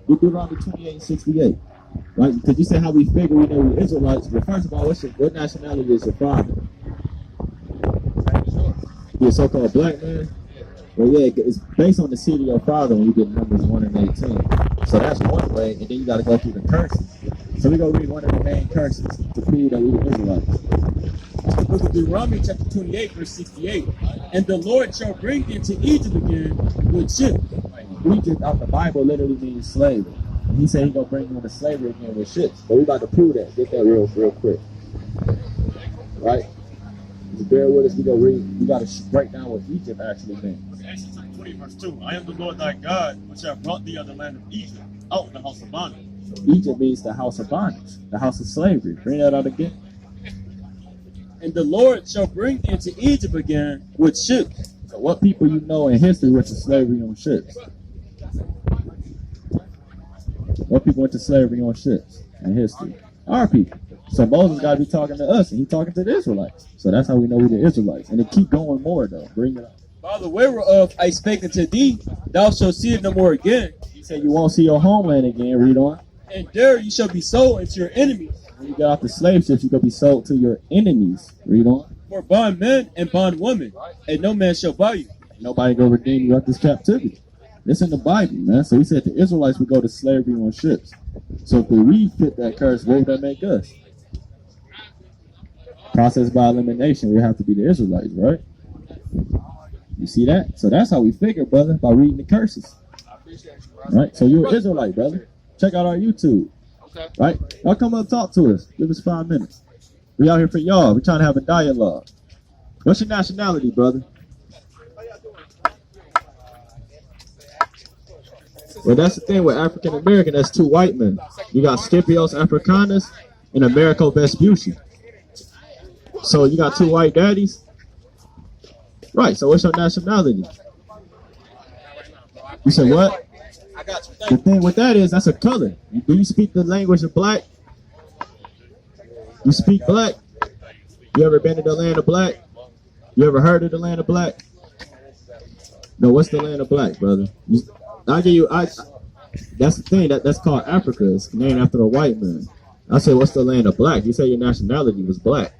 Deuteronomy 28:68. Right? Because you said how we figure we know we're Israelites. But first of all, what nationality is your father? You're a so-called black man? Well, yeah, it's based on the seed of your father when you get Numbers 1 and 18. So that's one way, and then you got to go through the curses. So we're going to read one of the main curses to prove that we were Israelites. It's the book of Deuteronomy, chapter 28, verse 68. And the Lord shall bring into Egypt again with ships. Egypt out the Bible literally means slavery. And he said he's going to bring you into slavery again with ships. But we about to prove that. Get that real quick. Right? Just bear with us. We go read. We got to break down what Egypt actually means. Exodus 20, verse 2. I am the Lord thy God, which have brought thee out of the land of Egypt, out of the house of bondage. So Egypt means the house of bondage, the house of slavery. Bring that out again. And the Lord shall bring into Egypt again with ships. So what people you know in history went to slavery on ships? What people went to slavery on ships in history? Our people. So Moses got to be talking to us, and he's talking to the Israelites. So that's how we know we're the Israelites. And it keep going more, though. Bring it up. By the way whereof I spake unto thee, thou shalt see it no more again. He said you won't see your homeland again. Read on. And there you shall be sold into your enemies. When you get off the slave ships, you're going to be sold to your enemies. Read on. For bondmen and bondwomen, and no man shall buy you. Nobody going to redeem you out this captivity. This in the Bible, man. So he said the Israelites would go to slavery on ships. So if we fit that curse, what would that make us? Process by elimination, we have to be the Israelites, right? You see that? So that's how we figure, brother, by reading the curses. Right? So you're an Israelite, brother. Check out our YouTube. Right? Y'all come up and talk to us. Give us 5 minutes. We out here for y'all. We're trying to have a dialogue. What's your nationality, brother? Well, that's the thing with African American. That's two white men. You got Scipios Africanus and Americo Vespucci. So you got two white daddies? Right, so what's your nationality? You said what? The thing with that is, that's a color. Do you speak the language of black? You speak black? You ever been to the land of black? You ever heard of the land of black? No, what's the land of black, brother? That's the thing, that's called Africa. It's named after a white man. I said, what's the land of black? You said your nationality was black.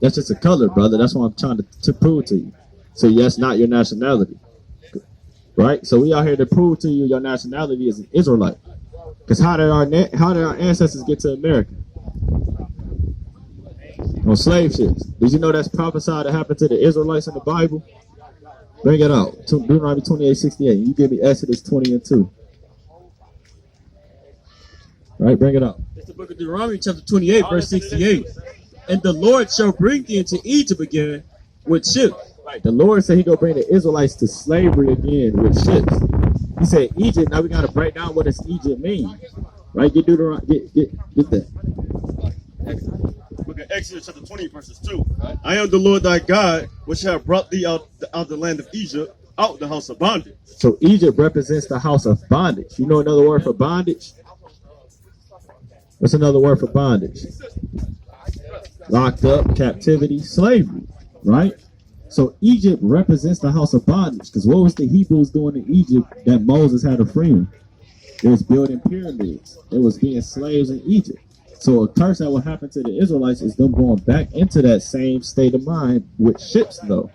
That's just a color, brother. That's what I'm trying to prove to you. So that's not your nationality. Right? So we out here to prove to you your nationality is an Israelite. Because how did our ancestors get to America? On slave ships. Did you know that's prophesied to happen to the Israelites in the Bible? Bring it out. Deuteronomy 28:68. You give me Exodus 20 and 2. Right? Bring it out. It's the book of Deuteronomy, chapter 28, verse 68. And the Lord shall bring thee into Egypt again with ships. Right. The Lord said He gonna bring the Israelites to slavery again with ships. He said Egypt. Now we gotta break down what does Egypt mean. Right? Get Deuteronomy. Get that. Book of Exodus, chapter 20, verses 2. I am the Lord thy God, which have brought thee out of the land of Egypt, out the house of bondage. So Egypt represents the house of bondage. You know another word for bondage? What's another word for bondage? Locked up, captivity, slavery, right? So Egypt represents the house of bondage. Because what was the Hebrews doing in Egypt that Moses had to free them? It was building pyramids. It was being slaves in Egypt. So a curse that will happen to the Israelites is them going back into that same state of mind with ships, though,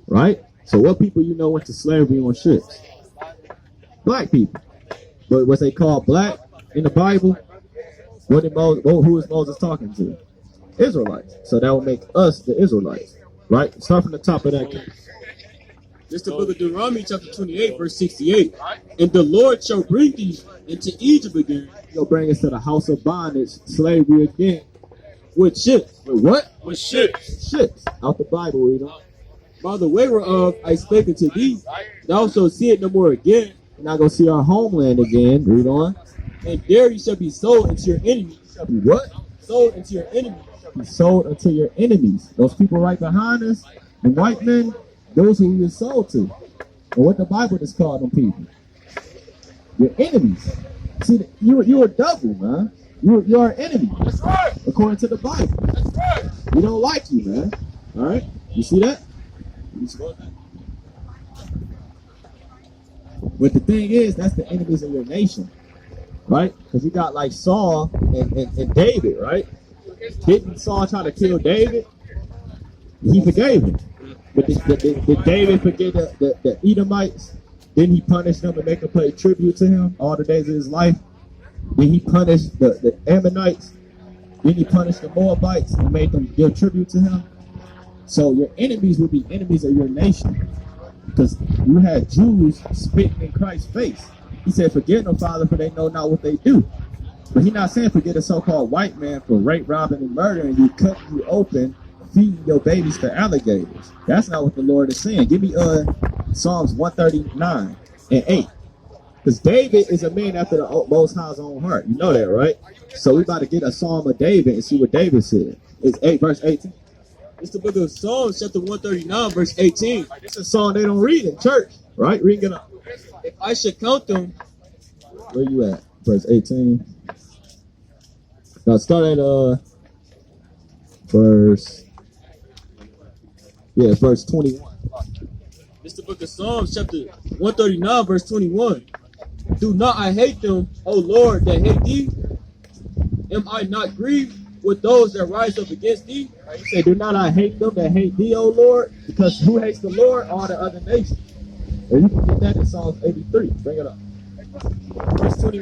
right? So what people you know went to slavery on ships? Black people. But was they called black in the Bible? Who is Moses talking to? Israelites. So that will make us the Israelites, right? Start from the top of that. This is the book of Deuteronomy, chapter 28, verse 68. And the Lord shall bring thee into Egypt again. He'll bring us to the house of bondage, slavery again. With ships. With what? With ships. Ships. Out the Bible, read on. By the way whereof I spake unto thee, thou shalt see it no more again. We're not going to see our homeland again. Read on. And there you shall be sold into your enemies. Shall be what? Sold into your enemies. Be sold unto your enemies. Those people right behind us, the white men, those who we are sold to. And what the Bible just called them people. Your enemies. See, you're a double, man. You're an enemy. That's right. According to the Bible. That's right. We don't like you, man. All right? You see that? But the thing is, that's the enemies of your nation, right? Because you got like Saul and David, right? Didn't Saul try to kill David? He forgave him. But did David forget the Edomites? Didn't he punish them and make them pay tribute to him all the days of his life? Did he punish the Ammonites? Didn't he punish the Moabites and made them give tribute to him? So your enemies will be enemies of your nation. Because you had Jews spitting in Christ's face. He said, forget them, Father, for they know not what they do. But he's not saying forget a so-called white man for rape, robbing, and murdering you, cutting you open, feeding your babies to alligators. That's not what the Lord is saying. Give me Psalms 139 and 8. Because David is a man after the Most High's own heart. You know that, right? So we about to get a Psalm of David and see what David said. It's 8 verse 18. It's the book of Psalms, chapter 139, verse 18. It's a song they don't read in church, right? Read it up. If I should count them, where you at? Verse 18. Now start at verse 21. it's the book of Psalms, chapter 139, verse 21. Do not I hate them, O Lord, that hate thee? Am I not grieved with those that rise up against thee? He said, do not I hate them that hate thee, O Lord? Because who hates the Lord? All the other nations. And you can get that in Psalms 83. Bring it up. Verse 22.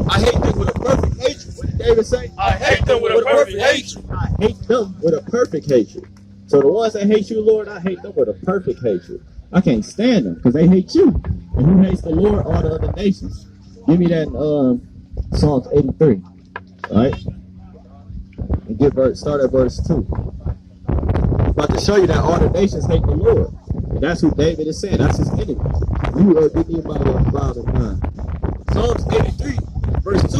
I hate them with a perfect hatred. What did David say? I hate them with a perfect hatred. I hate them with a perfect hatred. So the ones that hate you, Lord, I hate them with a perfect hatred. I can't stand them because they hate you. And who hates the Lord? All the other nations. Give me that in Psalms 83. All right? And start at verse 2. I'm about to show you that all the nations hate the Lord. And that's who David is saying. That's his enemy. You give me about 9. Psalms 83, verse 2.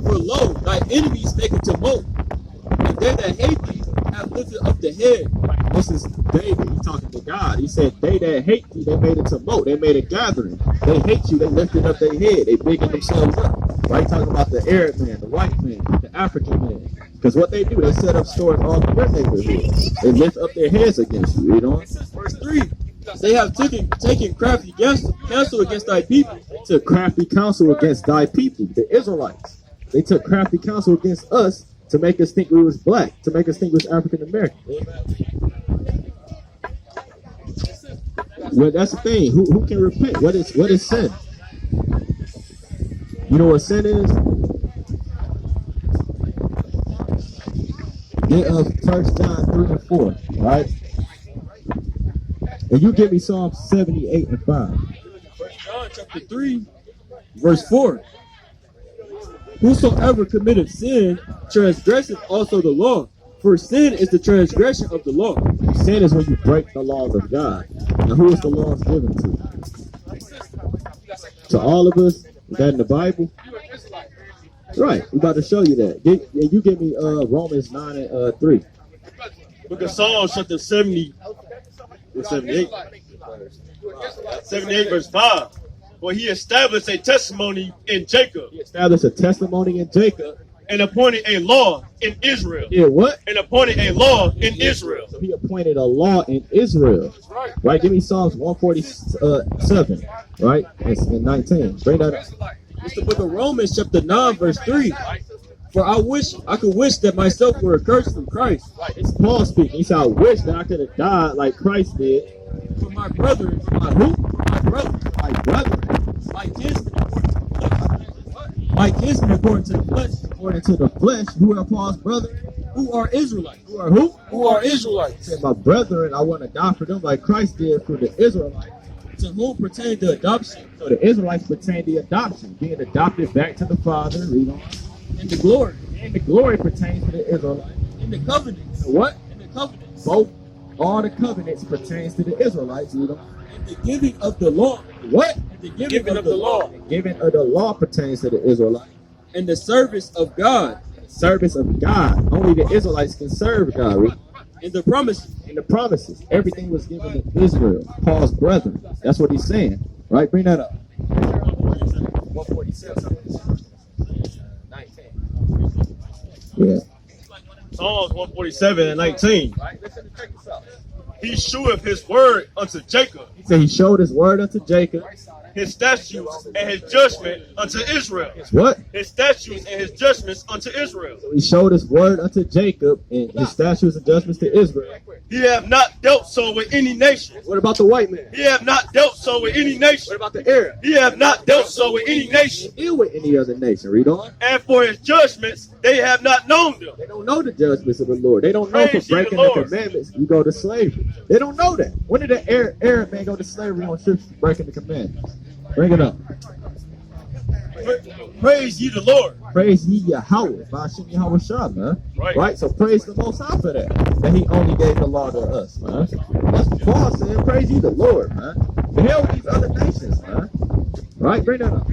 For lo, thy enemies make a tumult, and they that hate thee have lifted up the head. This is David. He's talking to God. He said, they that hate thee, they made a tumult. They made a gathering. They hate you. They lifted up their head. They bigging themselves up. Right? Talking about the Arab man, the white man, the African man. Because what they do, they set up stores all in their neighborhood. They lift up their heads against you. You know? Verse 3. They have taken crafty counsel against thy people. They took crafty counsel against thy people, the Israelites. They took crafty counsel against us to make us think we was black, to make us think we was African American. Well, that's the thing. Who can repent? What is sin? You know what sin is? Get 1 John 3 and 4, right? And you give me Psalm 78 and 5. 1 John chapter 3, verse 4. Whosoever committeth sin transgresseth also the law, for sin is the transgression of the law. Sin is when you break the laws of God. Now who is the laws given to? To all of us? Is that in the Bible? Right, we're about to show you that. You give me Romans 9 and 3. Book of Psalms, chapter 78, verse 5. For he established a testimony in Jacob. He established a testimony in Jacob. And appointed a law in Israel. Yeah, what? And appointed a law in Israel. So he appointed a law in Israel. Right, give me Psalms 147, right? And 19. Bring that up. It's the book of Romans, chapter 9, verse 3. For I could wish that myself were accursed from Christ. It's Paul speaking. He said, I wish that I could have died like Christ did. For my brethren, For my who? my brethren, My brother. my kinsmen according to the flesh. My kinsmen according to the flesh. According to the flesh, who are Paul's brother? Who are Israelites? Who are who? Who are Israelites? He said, my brethren, I want to die for them like Christ did for the Israelites. To whom pertain the adoption? So the Israelites pertain the adoption, being adopted back to the Father. Read on. And the glory. And the glory pertains to the Israelites. In the covenants. What? In the covenants. Both. All the covenants pertains to the Israelites. Read on. And the giving of the law. What? And the giving of the law. The giving of the law pertains to the Israelites. And the service of God. The service of God. Only the Israelites can serve God. Read. And the promises. In the promises, everything was given to Israel, Paul's brethren. That's what he's saying. Right? Bring that up. 147. 19. Yeah. Psalms 147 and 19. Right? Listen, check this out. He sheweth his word unto Jacob. He said he showed his word unto Jacob. his statutes and his judgment unto Israel. What? His statutes and his judgments unto Israel. He showed his word unto Jacob and his statutes and judgments to Israel. He have not dealt so with any nation. What about the white man? He have not dealt so with any nation. What about the Arab? He have not dealt so with any nation. Deal with any other nation. Read on. And for his judgments, they have not known them. They don't know the judgments of the Lord. They don't know for Praise ye the breaking the Lord. commandments, you go to slavery. They don't know that. When did the Arab man go to slavery on ships breaking the commandments? Bring it up. Praise ye the Lord. Praise ye Yahweh. Bashim Yahweh Shah, man. Right. So praise the Most High for that he only gave the law to us, man. That's what Paul said. Praise ye the Lord, man. The hell with these other nations, man. Right? Bring that up.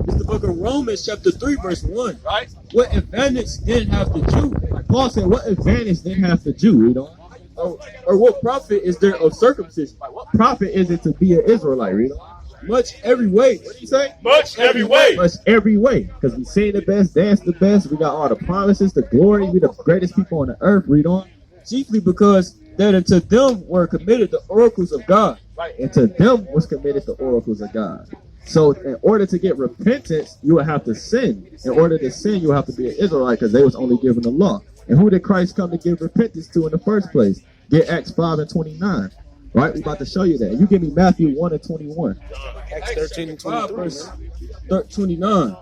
It's the book of Romans, chapter 3, verse 1. Right. What advantage then have the Jew? Paul said, what advantage then have the Jew, read on? Or what profit is there of circumcision? What profit is it to be an Israelite, read on? Much every way. What did he say? Much every way. Much every way. Because we sing the best, dance the best, we got all the promises, the glory, we the greatest people on the earth, read on. Chiefly because that unto them were committed the oracles of God. Right. And to them was committed the oracles of God. So in order to get repentance, you would have to sin. In order to sin, you would have to be an Israelite because they was only given the law. And who did Christ come to give repentance to in the first place? Get Acts 5 and 29. Right? We're about to show you that. You give me Matthew 1 and 21. Acts 13 and 23. Verse 29.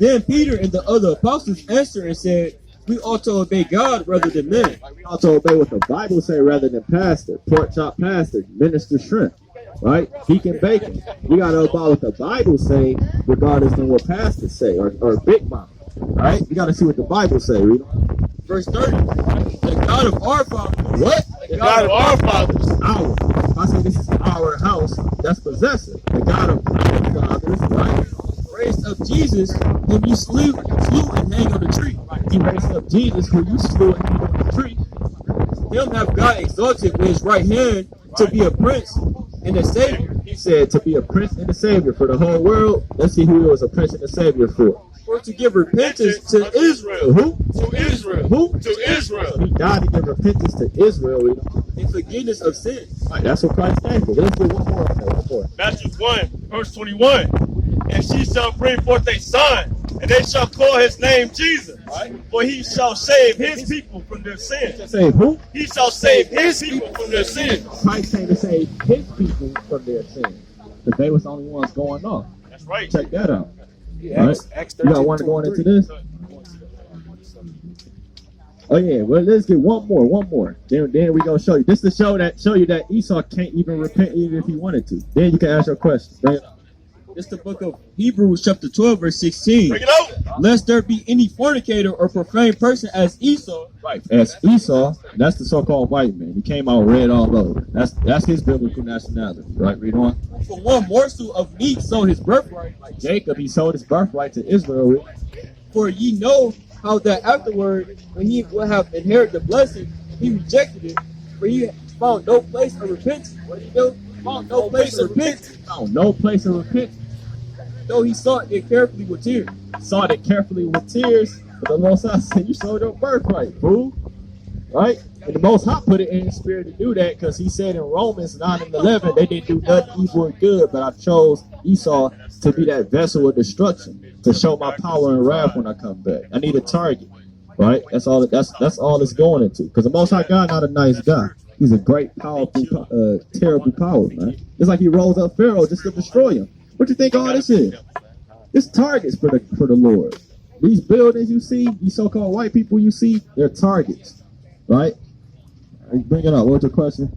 Then Peter and the other apostles answered and said, we ought to obey God rather than men. We ought to obey what the Bible say rather than pastor, pork chop pastor, minister shrimp. Right? Deacon bacon. We got to obey what the Bible say regardless of what pastors say or big mama. Right? We got to see what the Bible say. Read on. Verse 30. The God of our fathers. What? The God of our fathers. Our. If I say this is our house, that's possessive. The God of our fathers, right? Raised up Jesus, whom you slew and hang on the tree. He raised up Jesus, who you slew and hanged on the tree. Him have God exalted with his right hand to be a prince and a savior. He said to be a prince and a savior for the whole world. Let's see who he was a prince and a savior for. For to give repentance to Israel. Who? To Israel. Who? To Israel. He died to give repentance to Israel. And forgiveness of sins. Right, that's what Christ came for. Let's get one more on there. One more. Matthew 1, verse 21. And she shall bring forth a son, and they shall call his name Jesus. Right? For he shall save his people from their sins. Save who? He shall save his people from their sins. Christ came to save his people from their sins. Because they was the only ones going off. That's right. Check that out. Yeah, Right? Acts You got one going into this? Oh yeah, well let's get one more. Then we gonna show you. This to show you that Esau can't even repent even if he wanted to. Then you can ask your question. Bring it up. It's the book of Hebrews chapter 12 verse 16. Bring it out. Lest there be any fornicator or profane person as Esau. Right. As Esau, that's the so-called white man. He came out red all over. That's his biblical nationality. Right, read on. For one morsel of meat sold his birthright. Like Jacob, he sold his birthright to Israel. For ye know how that afterward, when he would have inherited the blessing, he rejected it, for he found no place of repentance. What did he do? Found no place of repentance. Found no place of repentance. Though he sought it carefully with tears. Sought it carefully with tears, but the Most High said, you sold your birthright, fool. Right? And the Most High put it in his spirit to do that because he said in Romans 9 and 11, they didn't do nothing evil or good, but I chose Esau to be that vessel of destruction, to show my power and wrath when I come back. I need a target. Right? That's all it's going into. Because the Most High God not a nice guy. He's a great, powerful, terrible power, man. It's like he rose up Pharaoh just to destroy him. What you think all this is? It's targets for the Lord. These buildings you see, these so-called white people you see, they're targets. Right? Bring it up. What's your question?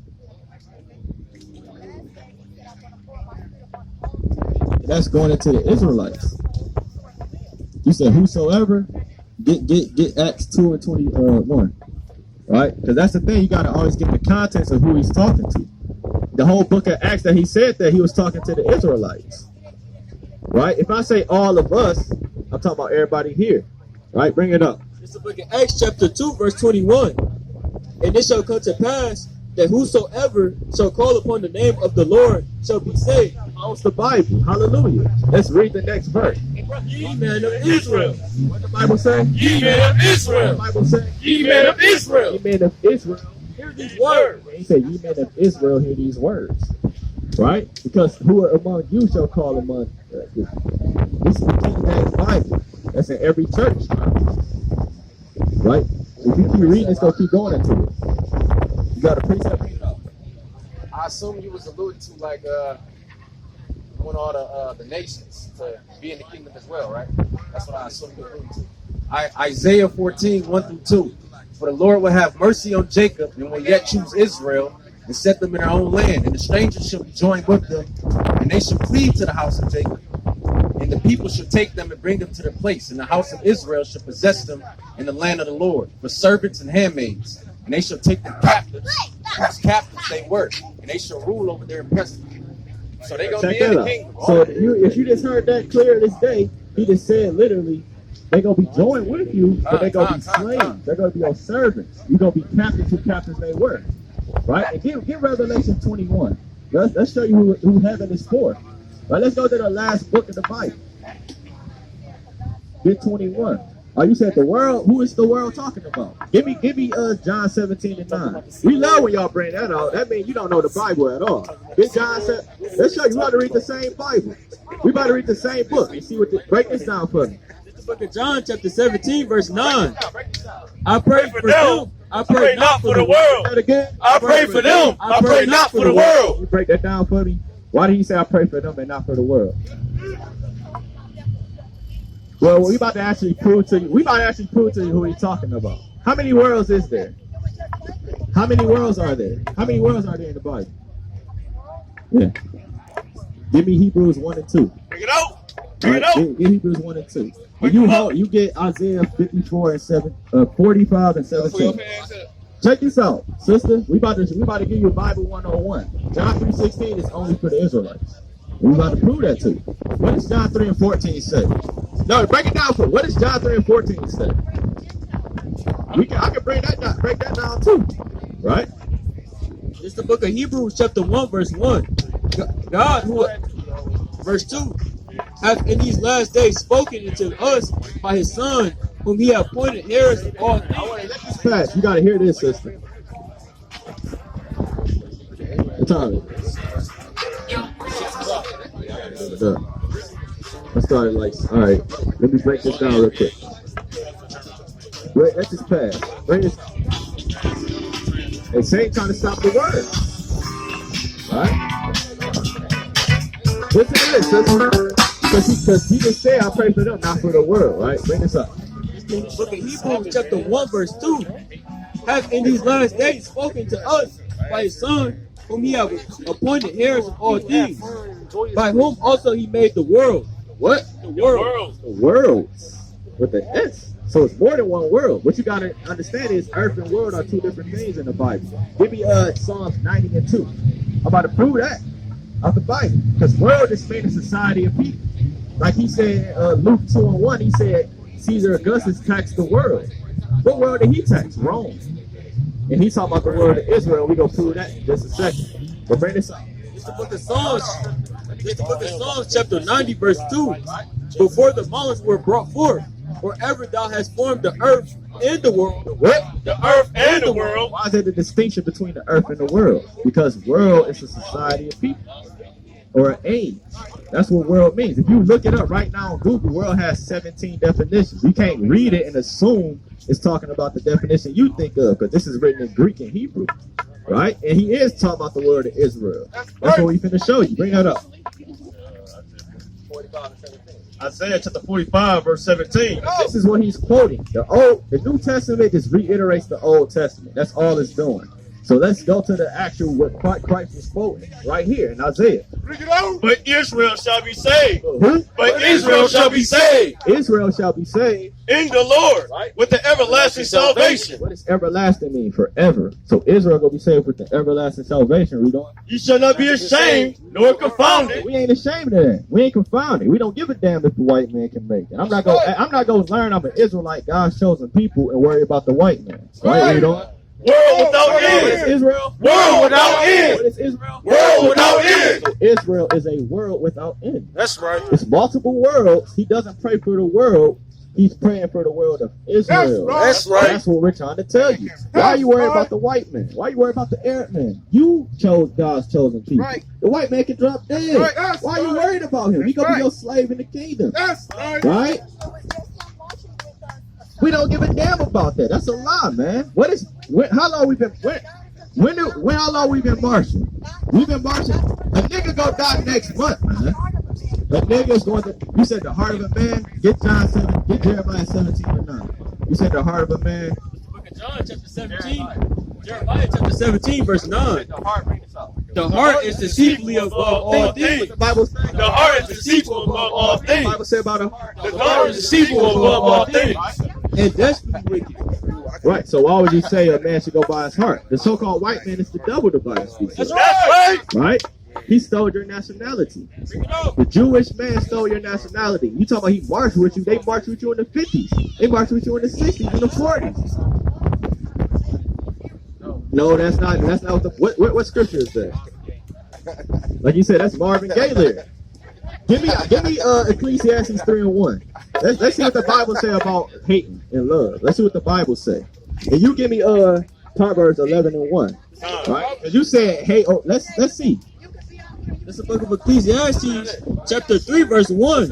That's going into the Israelites. You said whosoever, get Acts 2 and 21. Right? Because that's the thing. You got to always get the context of who he's talking to. The whole book of Acts that he said that he was talking to the Israelites. Right? If I say all of us, I'm talking about everybody here. Right? Bring it up. It's the book of Acts chapter 2 verse 21. And it shall come to pass that whosoever shall call upon the name of the Lord shall be saved. It's the Bible. Hallelujah. Let's read the next verse. Ye men of Israel. What the Bible say? Ye men of Israel. The Bible say? Ye men of Israel. Ye men of Israel. Hear these words. He said, ye men of Israel, hear these words. right? Because who among you shall call among this is the King James Bible. That's in every church, right? If you keep reading, it's gonna keep going into it. You got a precept? I assume you was alluding to like want all the nations to be in the kingdom as well, right? That's what I assume you were alluding to. Isaiah 14, 1 through 2. For the Lord will have mercy on Jacob and will yet choose Israel and set them in their own land. And the strangers shall be joined with them, and they shall cleave to the house of Jacob. And the people shall take them and bring them to their place. And the house of Israel shall possess them in the land of the Lord, for servants and handmaids. And they shall take them captives, whose captives they were, and they shall rule over their oppressors. So they're going to be in the kingdom. So if you just heard that clear this day, he just said literally, they're going to be joined with you, but they're going to be slaves. They're going to be your servants. You're going to be captains who captains they were. Right? And get Revelation 21. Let's show you who heaven is for. Right, let's go to the last book of the Bible. Get 21. Oh, you said the world. Who is the world talking about? Give me John 17 and 9. We love when y'all bring that out. That means you don't know the Bible at all. Get John. Let's show you. We about to read the same Bible. We about to read the same book. You see what? Break this down for me. The book of John, chapter 17, verse 9. I pray for them. I pray not for the world. I pray for them. I pray not for the world. You break that down for me. Why did he say I pray for them and not for the world? Well, we about to actually prove to you. We about to actually prove to you who he's talking about. How many worlds is there? How many worlds are there? How many worlds are there in the Bible? Yeah. Give me Hebrews 1 and 2. Bring it out. Bring it out. Give Hebrews 1 and 2. And you get Isaiah 54 and 45 and 17. Check this out, sister. We about to give you Bible 101. John 3:16 is only for the Israelites. We about to prove that to you. What does John 3 and 14 say? No, break it down for me. What does John 3 and 14 say? I can break that down too. Right? It's the book of Hebrews, chapter 1, verse 1. God, who, verse 2, hath in these last days spoken unto us by his Son, whom he hath appointed heirs of all things. I want to let this pass. You got to hear this, sister. What time is it? I started like, all right, let me break this down real quick. Wait, let this pass. Bring this. And Satan trying to stop the word. All right? Listen to this, sister. Because he just said, I pray for them, not for the world, right? Bring this up. The book of Hebrews, chapter 1, verse 2, hath in these last days spoken to us by his Son, whom he hath appointed heirs of all things, by whom also he made the world. What? The world. The world. With the S. So it's more than one world. What you got to understand is earth and world are two different things in the Bible. Give me Psalms 90 and 2. I'm about to prove that of the Bible. Because world is made a society of people. Like he said, Luke 2 and 1, he said, Caesar Augustus taxed the world. What world did he tax? Rome. And he's talking about the world of Israel. We're going to prove that in just a second. But bring this up. It's the book of Psalms. It's the book of Psalms, chapter 90, verse 2. Before the mountains were brought forth, wherever thou hast formed the earth and the world. What? The earth and the world. Why is there the distinction between the earth and the world? Because world is a society of people. Or an age. That's what world means. If you look it up right now on Google, world has 17 definitions. You can't read it and assume it's talking about the definition you think of, because this is written in Greek and Hebrew, right? And he is talking about the word of Israel. That's what we finna show you. Bring that up. 45 and 17. Isaiah chapter 45, verse 17. This is what he's quoting. The New Testament just reiterates the Old Testament. That's all it's doing. So let's go to the actual what Christ was quoting right here in Isaiah. But Israel shall be saved. Who? But Israel shall be saved Israel shall be saved in the Lord with the everlasting salvation. What does everlasting mean? Forever. So Israel gonna be saved with the everlasting salvation. Read on. You shall not be ashamed nor confounded. We ain't ashamed of that. We ain't confounded. We don't give a damn if the white man can make it. I'm not gonna learn I'm an Israelite, God's chosen people, and worry about the white man. Right? Read on. World without end. What is Israel? World without end. What is Israel? World without end. So Israel is a world without end. That's right. It's multiple worlds. He doesn't pray for the world He's praying for the world of Israel. That's right. That's what we're trying to tell you. Why are you worried about the white man? Why are you worried about the Arab man? You chose God's chosen people. Right. The white man can drop dead. Right. Why are you worried about him? He gonna be your slave in the kingdom. Right? We don't give a damn about that. That's a lie, man. How long we been how long we been marching? We've been marching. A nigga gonna die next month, man. A nigga's going to. You said the heart of a man. Get Jeremiah 17:9. You said the heart of a man. Book of John, chapter 17. Jeremiah chapter 17, verse 9. The heart is deceitfully above all things. The Bible says The heart is deceitful above all the things. Bible said about the heart. The heart is deceitful above all things. And desperately wicked. Right. So why would you say a man should go by his heart? The so-called white man is the devil, the Bible speaks. That's of. right. Right? He stole your nationality. The Jewish man stole your nationality. You talking about he marched with you? They marched with you in the 50s. They marched with you in the 60s, in the 40s. No, that's not what scripture is that? Like you said, that's Marvin Gaye lyric. Give me Ecclesiastes 3:1. Let's see what the Bible say about hating and love. Let's see what the Bible say. And you give me Proverbs 11:1. Right? Because you said hate. Oh, let's see. That's the book of Ecclesiastes, chapter 3, verse 1.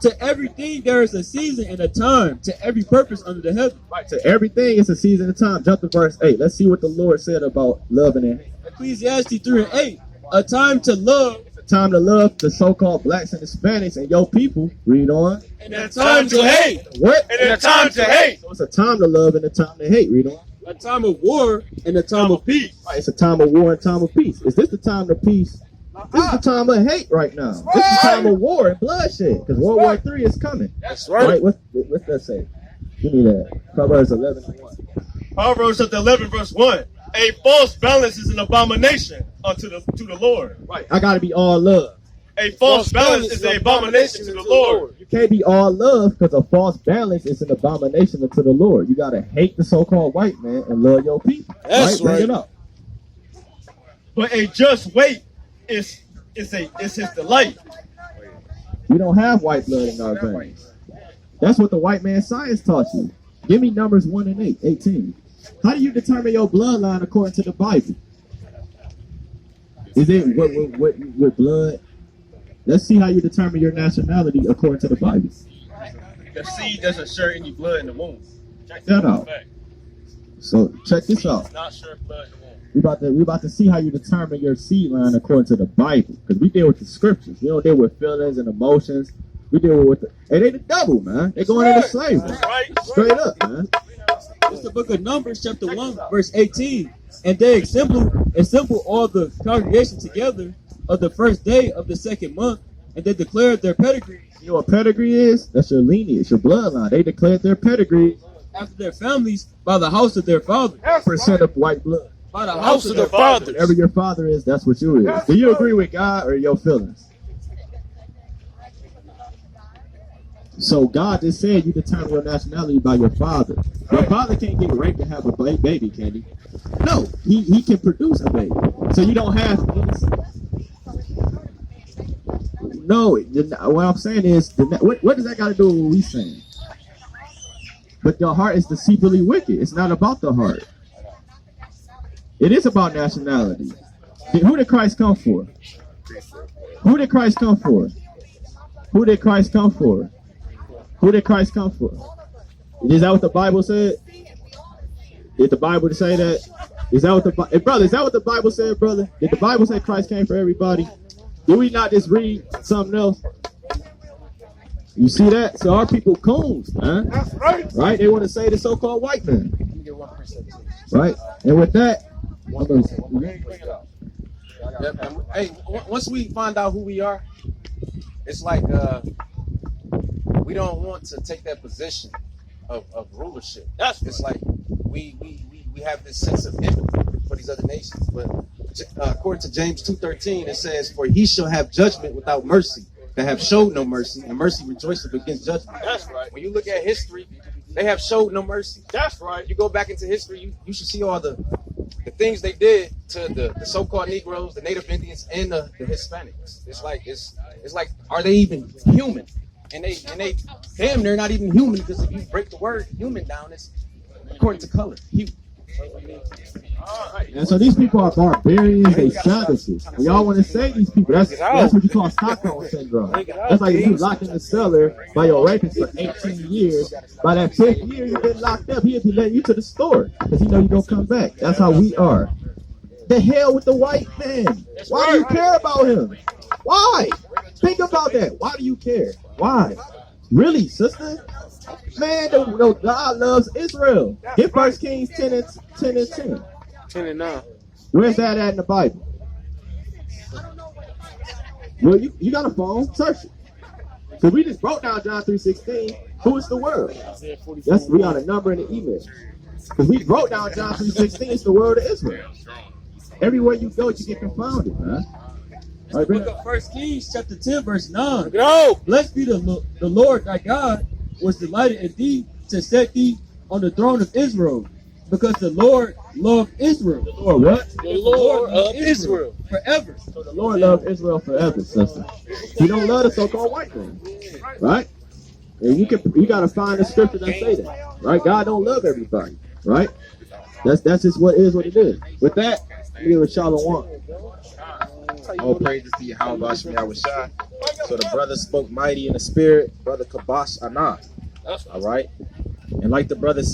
To everything there is a season and a time, to every purpose under the heaven. Right. To everything is a season and time. Jump to verse 8. Let's see what the Lord said about loving and hate. Ecclesiastes 3:8. A time to love. Time to love the so-called blacks and Hispanics and your people. Read on. And a time to hate. What? And a time to hate. So it's a time to love and a time to hate. Read on. A time of war and a time of peace. Right, it's a time of war and time of peace. Is this the time of peace? This is the time of hate right now. This is the time of war and bloodshed because World War III is coming. That's right. Right? What's that say? Give me that. Proverbs 11:1. Proverbs chapter 11, verse 1. A false balance is an abomination to the Lord. Right. I gotta be all love. A false balance is an abomination to the Lord. You can't be all love because a false balance is an abomination unto the Lord. You gotta hate the so-called white man and love your people. That's Bring right. it up. But a just weight is his delight. We don't have white blood in our veins. That's what the white man science taught you. Give me Numbers 1 and 18. How do you determine your bloodline according to the Bible? Is it with blood? Let's see how you determine your nationality according to the Bible. The seed doesn't share any blood in the womb. Check that out. So check this out. Not sure blood in the womb. We about to see how you determine your seed line according to the Bible, because we deal with the scriptures. We don't deal with feelings and emotions. We deal with they the devil, man. They going into slavery. Straight up, man. It's the book of Numbers, chapter 1, verse 18. And they assembled all the congregation together of the first day of the second month, and they declared their pedigree. You know what pedigree is? That's your lineage, your bloodline. They declared their pedigree After their families, by the house of their father. percent of white blood. By the house of their fathers. Whatever your father is, that's what you is. Do you agree with God or your feelings? So God just said you determine your nationality by your father. Your father can't get raped and have a baby, can he? No, he can produce a baby. So you don't have. No, what I'm saying is, what does that got to do with what we saying? But your heart is deceitfully wicked. It's not about the heart. It is about nationality. Who did Christ come for? Who did Christ come for? Who did Christ come for? Who did Christ come for? Is that what the Bible said? Did the Bible say that? Is that what brother? Is that what the Bible said, brother? Did the Bible say Christ came for everybody? Do we not just read something else? You see that? So our people coons, man. That's right. Right? They want to say the so-called white man. Right? And with that, Yep. And, hey, once we find out who we are, it's like we don't want to take that position of rulership. It's like we have this sense of empathy for these other nations. But according to James 2:13, it says, "For he shall have judgment without mercy, that have showed no mercy, and mercy rejoiceth against judgment." That's right. When you look at history, they have showed no mercy. That's right. You go back into history, you should see all the things they did to the so-called Negroes, the Native Indians, and the Hispanics. It's like, are they even human? and they damn, they're not even human, because if you break the word human down, it's according to color. And so these people are barbarians, they savages. And y'all want to say these people, that's what you call Stockholm syndrome. That's like if you locked in the cellar by your rapist for 18 years, by that 5th year you get locked up, he'll be letting you to the store because he know you're going to come back. That's how we are. The hell with the white man. Why do you care about him? Why? Think about that. Why do you care? Why? Really, sister? Man, God loves Israel. Get 1 Kings 10 and 10. 10 and 9. Where's that at in the Bible? Well, you got a phone, search it. Because we just broke down John 3:16. Who is the world? We got a number in the email. Because we broke down John 3:16. It's the world of Israel. Everywhere you go, you get confounded, man. All right, Book of 1 Kings chapter 10 verse 9. Go! Blessed be the Lord thy God, was delighted in thee to set thee on the throne of Israel, because the Lord loved Israel. The Lord what? The Lord of Israel. Forever. So the Lord loved Israel forever, sister. He don't love the so-called white man, right? And you got to find the scripture that say that, right? God don't love everybody, right? That's just what is what it is. With that, we give a shalom. All praises to Yahweh Shai. So the brother spoke mighty in the spirit, brother Kabash Anah. All right, and like the brother said.